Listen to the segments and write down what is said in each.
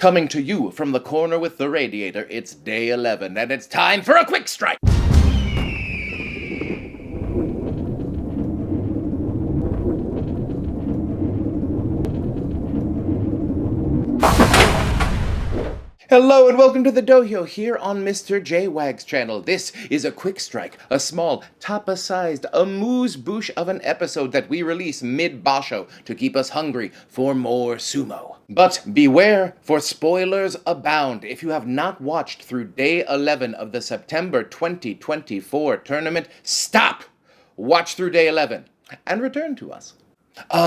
Coming to you from the corner with the radiator, it's day 11, and it's time for a quick strike! Hello and welcome to the Dohyo here on Mr. JWags channel. This is a quick strike, a small, tappa-sized, amuse-bouche of an episode that we release mid-Basho to keep us hungry for more Sumo. But beware, for spoilers abound. If you have not watched through day 11 of the September 2024 tournament, stop! Watch through day 11 and return to us.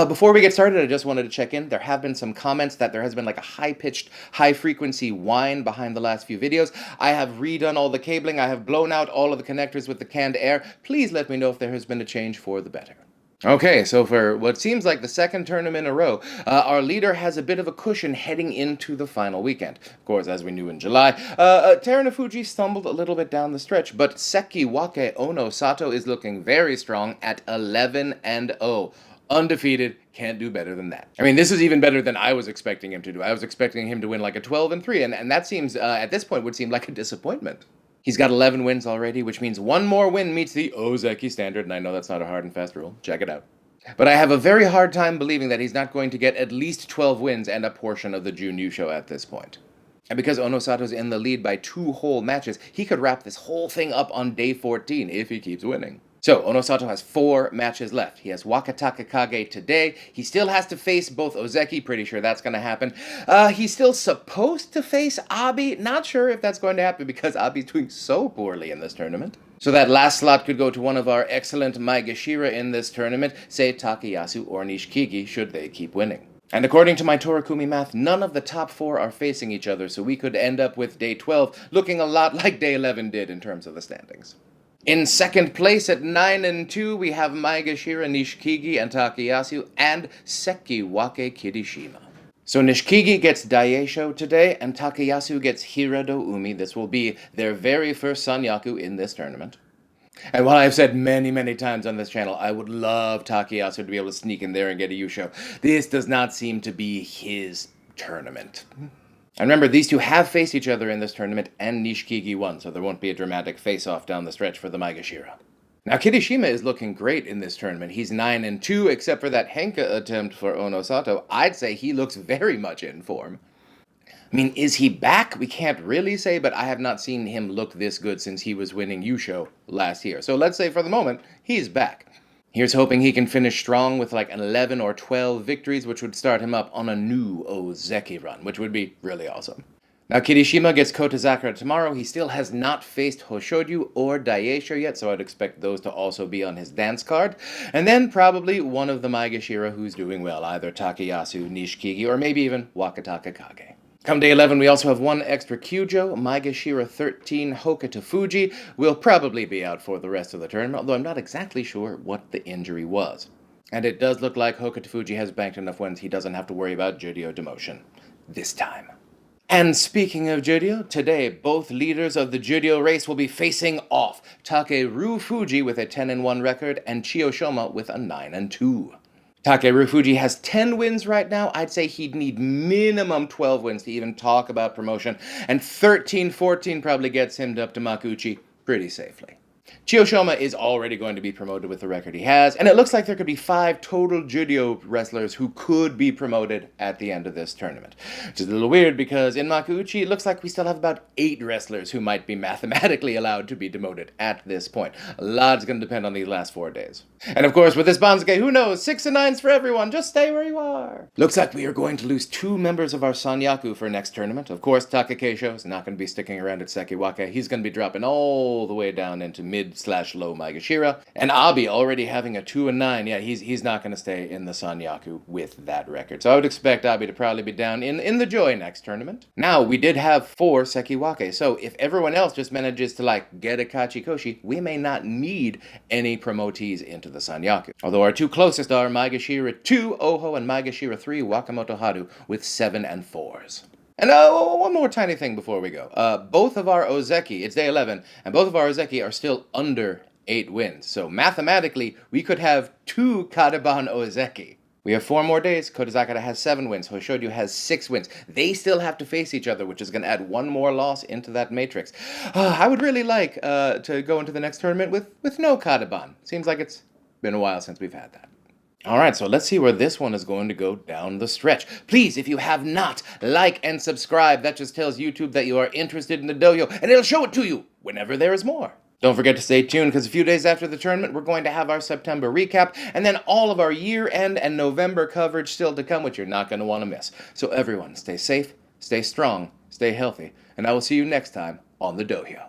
Before we get started, I just wanted to check in. There have been some comments that there has been like a high-pitched, high-frequency whine behind the last few videos. I have redone all the cabling. I have blown out all of the connectors with the canned air. Please let me know if there has been a change for the better. Okay, so for what seems like the second tournament in a row, our leader has a bit of a cushion heading into the final weekend. Of course, as we knew in July, Terunofuji stumbled a little bit down the stretch, but Sekiwake Onosato is looking very strong at 11-0. Undefeated, can't do better than that. I mean, this is even better than I was expecting him to do. I was expecting him to win like a 12-3, and that seems, at this point, would seem like a disappointment. He's got 11 wins already, which means one more win meets the Ozeki standard, and I know that's not a hard and fast rule. Check it out. But I have a very hard time believing that he's not going to get at least 12 wins and a portion of the Juryo at this point. And because Onosato's in the lead by 2 whole matches, he could wrap this whole thing up on day 14 if he keeps winning. So, Onosato has 4 matches left. He has Wakataka Kage today. He still has to face both Ozeki. Pretty sure that's going to happen. He's still supposed to face Abi. Not sure if that's going to happen because Abi's doing so poorly in this tournament. So that last slot could go to one of our excellent Maegashira in this tournament, say Takayasu or Nishikigi, should they keep winning. And according to my Torakumi math, none of the top 4 are facing each other, so we could end up with day 12 looking a lot like day 11 did in terms of the standings. In second place at 9-2, we have Maegashira, Nishikigi, and Takayasu, and Sekiwake Kirishima. So Nishikigi gets Daisho today, and Takayasu gets Hirado Umi. This will be their very first Sanyaku in this tournament. And while I've said many times on this channel, I would love Takayasu to be able to sneak in there and get a Yusho, this does not seem to be his tournament. And remember, these two have faced each other in this tournament, and Nishikigi won, so there won't be a dramatic face-off down the stretch for the Maegashira. Now, Kirishima is looking great in this tournament. He's 9-2, except for that Henka attempt for Onosato. I'd say he looks very much in form. I mean, is he back? We can't really say, but I have not seen him look this good since he was winning Yusho last year. So let's say, for the moment, he's back. Here's hoping he can finish strong with like 11 or 12 victories, which would start him up on a new Ozeki run, which would be really awesome. Now, Kirishima gets Kotazakura tomorrow. He still has not faced Hoshoryu or Daisho yet, so I'd expect those to also be on his dance card. And then probably one of the Maegashira who's doing well, either Takayasu, Nishikigi, or maybe even Wakataka Kage. Come day 11, we also have 1 extra Kyujo, Maegashira 13, Hokuto Fuji will probably be out for the rest of the tournament, although I'm not exactly sure what the injury was. And it does look like Hokuto Fuji has banked enough wins he doesn't have to worry about Juryo demotion. This time. And speaking of Juryo, today both leaders of the Juryo race will be facing off. Takeru Fuji with a 10-1 record and Chiyoshima with a 9-2. Takeru Fuji has 10 wins right now. I'd say he'd need minimum 12 wins to even talk about promotion, and 13-14 probably gets him up to Makuuchi pretty safely. Chiyoshima is already going to be promoted with the record he has, and it looks like there could be 5 total Juryo wrestlers who could be promoted at the end of this tournament. Which is a little weird because in Makuuchi, it looks like we still have about 8 wrestlers who might be mathematically allowed to be demoted at this point. A lot's going to depend on these last 4 days. And of course, with this Banzuke, who knows? 6 and 9s for everyone. Just stay where you are. Looks like we are going to lose 2 members of our Sanyaku for next tournament. Of course, Takakeisho is not going to be sticking around at Sekiwake. He's going to be dropping all the way down into mid/low Maegashira. And Abi already having a 2-9. Yeah, he's not going to stay in the Sanyaku with that record. So I would expect Abi to probably be down in the Joy next tournament. Now, we did have 4 Sekiwake. So if everyone else just manages to like get a Kachikoshi, we may not need any promotees into the Sanyaku. Although our 2 closest are Maegashira 2, Oho, and Maegashira 3, Wakamoto Haru, with 7 and 4s. And one more tiny thing before we go. Both of our Ozeki, it's day 11, and both of our Ozeki are still under 8 wins. So mathematically, we could have 2 Kataban Ozeki. We have 4 more days. Kodazakara has 7 wins. Hoshoryu has 6 wins. They still have to face each other, which is going to add 1 more loss into that matrix. I would really like to go into the next tournament with no Kataban. Seems like it's been a while since we've had that. Alright, so let's see where this one is going to go down the stretch. Please, if you have not, like and subscribe. That just tells YouTube that you are interested in the dohyo, and it'll show it to you whenever there is more. Don't forget to stay tuned, because a few days after the tournament, we're going to have our September recap, and then all of our year-end and November coverage still to come, which you're not going to want to miss. So everyone, stay safe, stay strong, stay healthy, and I will see you next time on the dohyo.